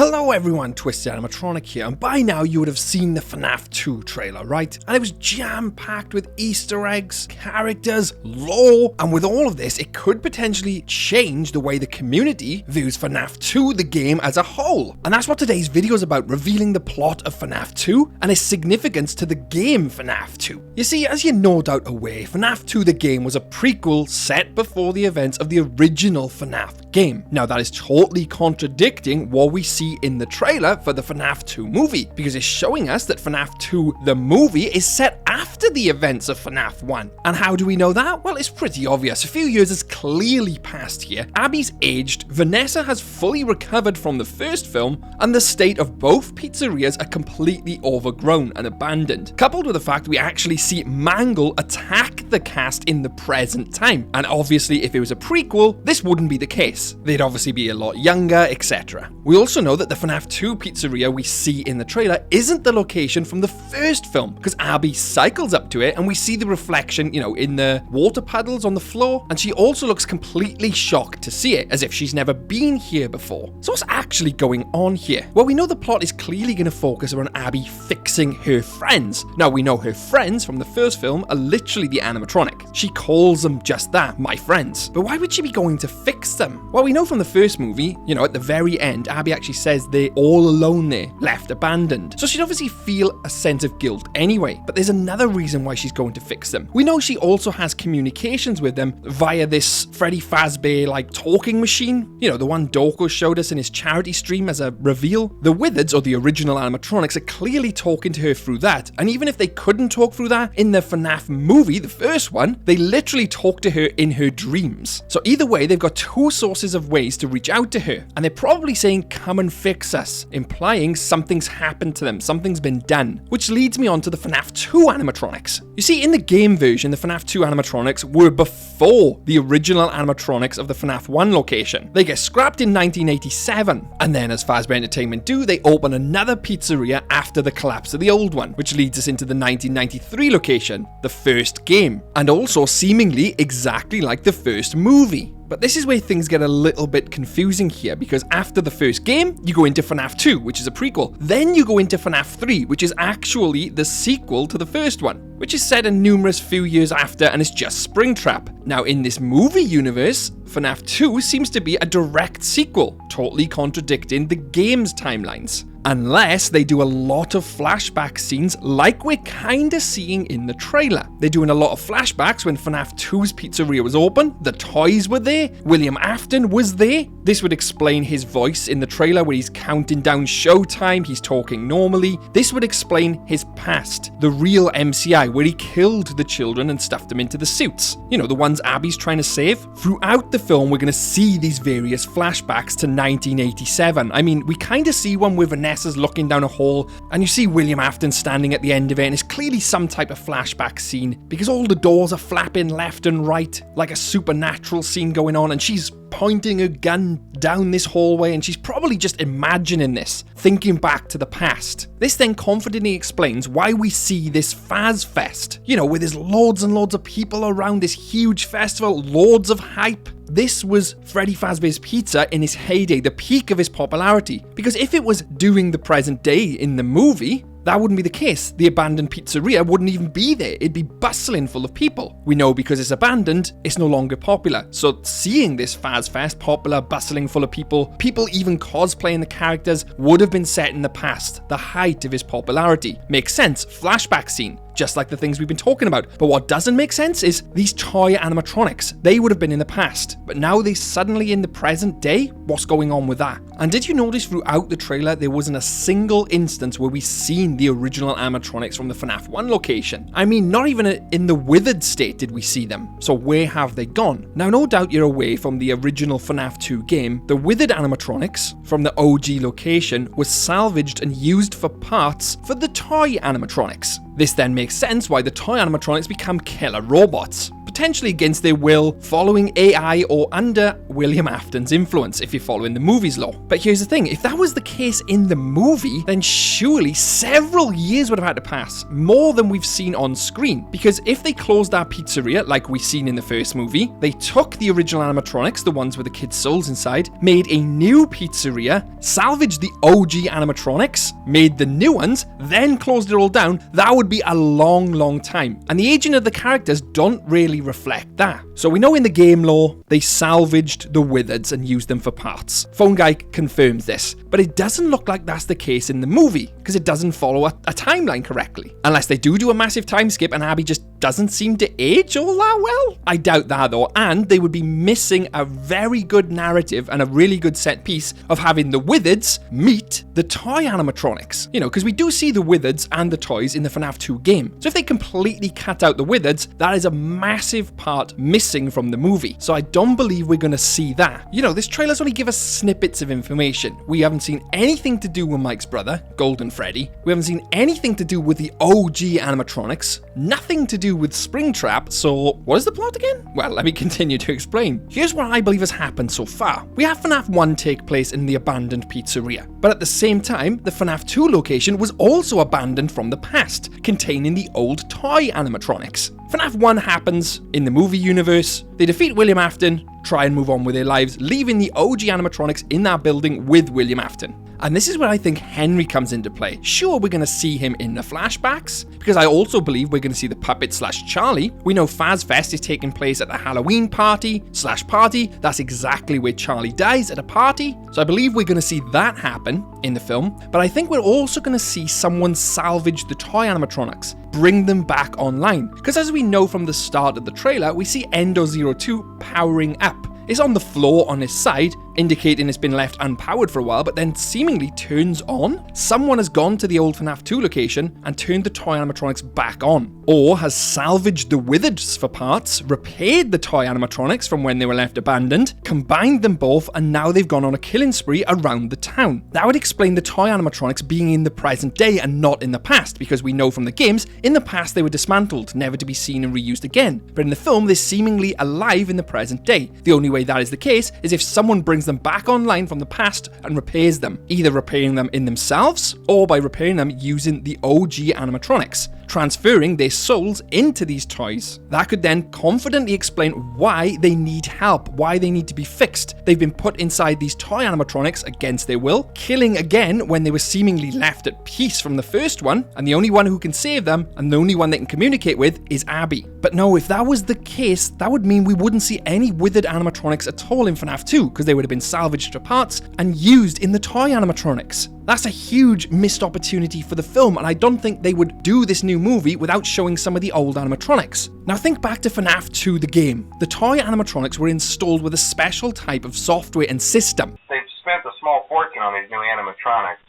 Hello everyone, Twisted Animatronic here, and by now you would have seen the FNAF 2 trailer, right? And it was jam-packed with Easter eggs, characters, lore, and with all of this, it could potentially change the way the community views FNAF 2, the game as a whole. And that's what today's video is about, revealing the plot of FNAF 2 and its significance to the game FNAF 2. You see, as you're no doubt aware, FNAF 2 the game was a prequel set before the events of the original FNAF game. Now that is totally contradicting what we see in the trailer for the FNAF 2 movie, because it's showing us that FNAF 2 the movie is set after the events of FNAF 1. And how do we know that? Well, it's pretty obvious. A few years has clearly passed here. Abby's aged, Vanessa has fully recovered from the first film, and the state of both pizzerias are completely overgrown and abandoned. Coupled with the fact we actually see Mangle attack the cast in the present time. And obviously, if it was a prequel, this wouldn't be the case. They'd obviously be a lot younger, etc. We also know that the FNAF 2 pizzeria we see in the trailer isn't the location from the first film, because Abby cycles up to it and we see the reflection, in the water puddles on the floor, and she also looks completely shocked to see it, as if she's never been here before. So what's actually going on here? Well, we know the plot is clearly going to focus around Abby fixing her friends. Now, we know her friends from the first film are literally the animatronic. She calls them just that, my friends. But why would she be going to fix them? Well, we know from the first movie, at the very end, Abby actually says they're all alone there, left abandoned. So she'd obviously feel a sense of guilt anyway, but there's another reason why she's going to fix them. We know she also has communications with them via this Freddy Fazbear talking machine, the one Darko showed us in his charity stream as a reveal. The Withereds, or the original animatronics, are clearly talking to her through that, and even if they couldn't talk through that, in the FNAF movie, the first one, they literally talk to her in her dreams. So either way, they've got two sources of ways to reach out to her, and they're probably saying, come and fix us, implying something's happened to them, something's been done. Which leads me on to the FNAF 2 animatronics. You see, in the game version, the FNAF 2 animatronics were before the original animatronics of the FNAF 1 location. They get scrapped in 1987, and then as Fazbear Entertainment do, they open another pizzeria after the collapse of the old one, which leads us into the 1993 location, the first game, and also seemingly exactly like the first movie. But this is where things get a little bit confusing here, because after the first game, you go into FNAF 2, which is a prequel. Then you go into FNAF 3, which is actually the sequel to the first one, which is set a numerous few years after and is just Springtrap. Now in this movie universe, FNAF 2 seems to be a direct sequel, totally contradicting the game's timelines. Unless they do a lot of flashback scenes like we're kinda seeing in the trailer. They're doing a lot of flashbacks when FNAF 2's pizzeria was open, the toys were there, William Afton was there. This would explain his voice in the trailer where he's counting down showtime, he's talking normally. This would explain his past, the real MCI, where he killed the children and stuffed them into the suits. The ones Abby's trying to save. Throughout the film, we're gonna see these various flashbacks to 1987. I mean, we kinda see one with Vanessa's looking down a hall, and you see William Afton standing at the end of it, and it's clearly some type of flashback scene, because all the doors are flapping left and right, like a supernatural scene going on, and she's pointing a gun down this hallway, and she's probably just imagining this, thinking back to the past. This then confidently explains why we see this Faz Fest, with there's loads and loads of people around this huge festival, loads of hype. This was Freddy Fazbear's Pizza in his heyday, the peak of his popularity. Because if it was during the present day in the movie, that wouldn't be the case. The abandoned pizzeria wouldn't even be there. It'd be bustling full of people. We know because it's abandoned, it's no longer popular. So seeing this Faz Fest, popular, bustling full of people even cosplaying the characters, would have been set in the past, the height of his popularity. Makes sense, flashback scene, just like the things we've been talking about. But what doesn't make sense is these toy animatronics. They would have been in the past, but now they're suddenly in the present day? What's going on with that? And did you notice throughout the trailer there wasn't a single instance where we seen the original animatronics from the FNAF 1 location? I mean, not even in the withered state did we see them. So where have they gone? Now, no doubt you're aware from the original FNAF 2 game, the withered animatronics from the OG location was salvaged and used for parts for the toy animatronics. This then makes sense why the toy animatronics become killer robots. But potentially against their will, following AI or under William Afton's influence, if you're following the movie's law. But here's the thing, if that was the case in the movie, then surely several years would have had to pass, more than we've seen on screen. Because if they closed that pizzeria, like we've seen in the first movie, they took the original animatronics, the ones with the kids' souls inside, made a new pizzeria, salvaged the OG animatronics, made the new ones, then closed it all down, that would be a long time. And the aging of the characters don't really reflect that. So we know in the game lore, they salvaged the Withereds and used them for parts. Phone Guy confirms this, but it doesn't look like that's the case in the movie, because it doesn't follow a timeline correctly. Unless they do a massive time skip and Abby just doesn't seem to age all that well. I doubt that though, and they would be missing a very good narrative and a really good set piece of having the Withereds meet the toy animatronics. You know, because we do see the Withereds and the toys in the FNAF 2 game. So if they completely cut out the Withereds, that is a massive part missing from the movie. So I don't believe we're going to see that. You know, this trailer's only give us snippets of information. We haven't seen anything to do with Mike's brother, Golden Freddy. We haven't seen anything to do with the OG animatronics. Nothing to do with Springtrap, so what is the plot again? Well, let me continue to explain. Here's what I believe has happened so far. We have FNAF 1 take place in the abandoned pizzeria, but at the same time, the FNAF 2 location was also abandoned from the past, containing the old toy animatronics. FNAF 1 happens in the movie universe. They defeat William Afton, try and move on with their lives, leaving the OG animatronics in that building with William Afton. And this is where I think Henry comes into play. Sure, we're going to see him in the flashbacks, because I also believe we're going to see the puppet/Charlie. We know Fazfest is taking place at the Halloween party. That's exactly where Charlie dies, at a party. So I believe we're going to see that happen in the film. But I think we're also going to see someone salvage the toy animatronics, bring them back online. Because as we know from the start of the trailer, we see Endo02 powering up. It's on the floor on his side, indicating it's been left unpowered for a while, but then seemingly turns on. Someone has gone to the old FNAF 2 location and turned the toy animatronics back on, or has salvaged the Withereds for parts, repaired the toy animatronics from when they were left abandoned, combined them both, and now they've gone on a killing spree around the town. That would explain the toy animatronics being in the present day and not in the past, because we know from the games, in the past they were dismantled, never to be seen and reused again. But in the film, they're seemingly alive in the present day. The only way that is the case is if someone brings them back online from the past and repairs them, either repairing them in themselves or by repairing them using the OG animatronics, transferring their souls into these toys. That could then confidently explain why they need help, why they need to be fixed. They've been put inside these toy animatronics against their will, killing again when they were seemingly left at peace from the first one, and the only one who can save them and the only one they can communicate with is Abby. But no, if that was the case, that would mean we wouldn't see any withered animatronics at all in FNAF 2, because they would have been salvaged to parts and used in the toy animatronics. That's a huge missed opportunity for the film, and I don't think they would do this new movie without showing some of the old animatronics. Now think back to FNAF 2 the game. The toy animatronics were installed with a special type of software and system. They've spent a small fortune on these new animatronics.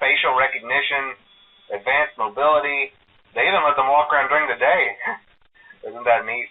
Facial recognition, advanced mobility, they even let them walk around during the day. Isn't that neat?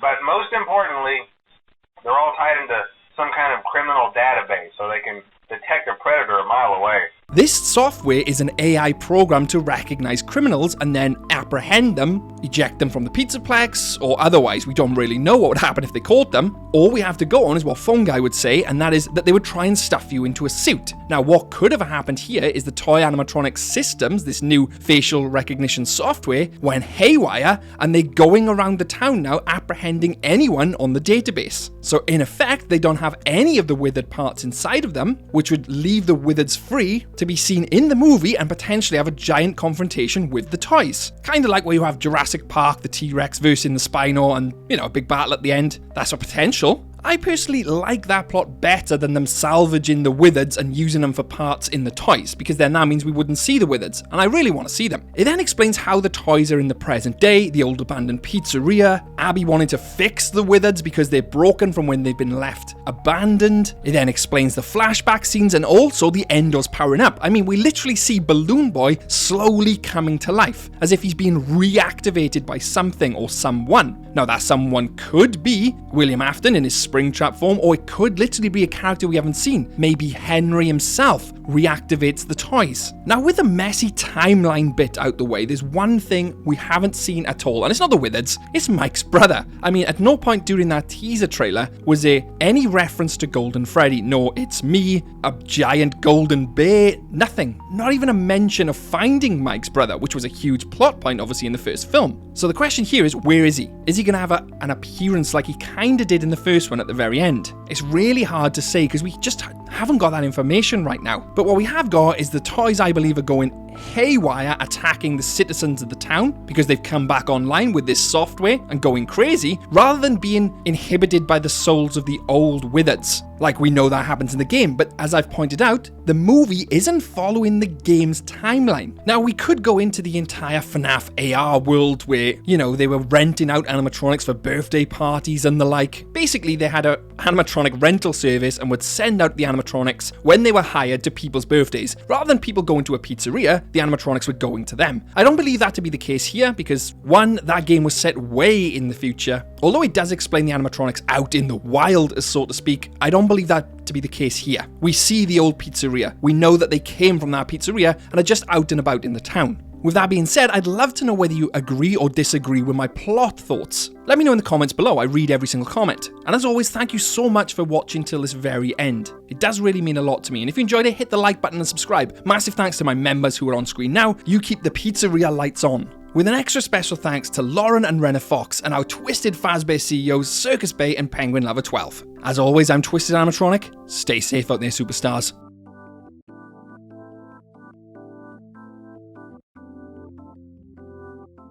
But most importantly, they're all tied into some kind of criminal database, so they can detect a predator a mile away. This software is an AI program to recognize criminals and then apprehend them, eject them from the pizzaplex, or otherwise we don't really know what would happen if they caught them. All we have to go on is what Phone Guy would say, and that is that they would try and stuff you into a suit. Now what could have happened here is the toy animatronic systems, this new facial recognition software, went haywire, and they're going around the town now apprehending anyone on the database. So in effect, they don't have any of the withered parts inside of them, which would leave the Withereds free to be seen in the movie and potentially have a giant confrontation with the toys. Kind of like where you have Jurassic Park, the T-Rex versing the Spino, and, you know, a big battle at the end. That's a potential. I personally like that plot better than them salvaging the Withereds and using them for parts in the toys, because then that means we wouldn't see the Withereds, and I really want to see them. It then explains how the toys are in the present day, the old abandoned pizzeria, Abby wanting to fix the Withereds because they're broken from when they've been left abandoned. It then explains the flashback scenes and also the Endos powering up. I mean, we literally see Balloon Boy slowly coming to life, as if he's being reactivated by something or someone. Now that someone could be William Afton in his Springtrap form, or it could literally be a character we haven't seen. Maybe Henry himself reactivates the toys. Now, with the messy timeline bit out the way, there's one thing we haven't seen at all, and it's not the Withereds, it's Mike's brother. I mean, at no point during that teaser trailer was there any reference to Golden Freddy. No, it's me, a giant golden bear, nothing. Not even a mention of finding Mike's brother, which was a huge plot point, obviously, in the first film. So the question here is, where is he? Is he going to have an appearance like he kind of did in the first one at the very end? It's really hard to say because we just haven't got that information right now. But what we have got is the toys, I believe, are going haywire, attacking the citizens of the town because they've come back online with this software and going crazy, rather than being inhibited by the souls of the old Withereds, like we know that happens in the game. But as I've pointed out, the movie isn't following the game's timeline. Now, we could go into the entire FNAF AR world where, you know, they were renting out animatronics for birthday parties and the like. Basically, they had an animatronic rental service and would send out the animatronics when they were hired to people's birthdays. Rather than people going to a pizzeria, the animatronics were going to them. I don't believe that to be the case here because, one, that game was set way in the future. Although it does explain the animatronics out in the wild, so to speak, I don't believe that to be the case here. We see the old pizzeria. We know that they came from that pizzeria and are just out and about in the town. With that being said, I'd love to know whether you agree or disagree with my plot thoughts. Let me know in the comments below. I read every single comment. And as always, thank you so much for watching till this very end. It does really mean a lot to me. And if you enjoyed it, hit the like button and subscribe. Massive thanks to my members who are on screen now. You keep the pizzeria lights on. With an extra special thanks to Lauren and Renna Fox and our Twisted Fazbear CEOs Circus Bay and Penguin Lover 12. As always, I'm Twisted Animatronic. Stay safe out there, superstars.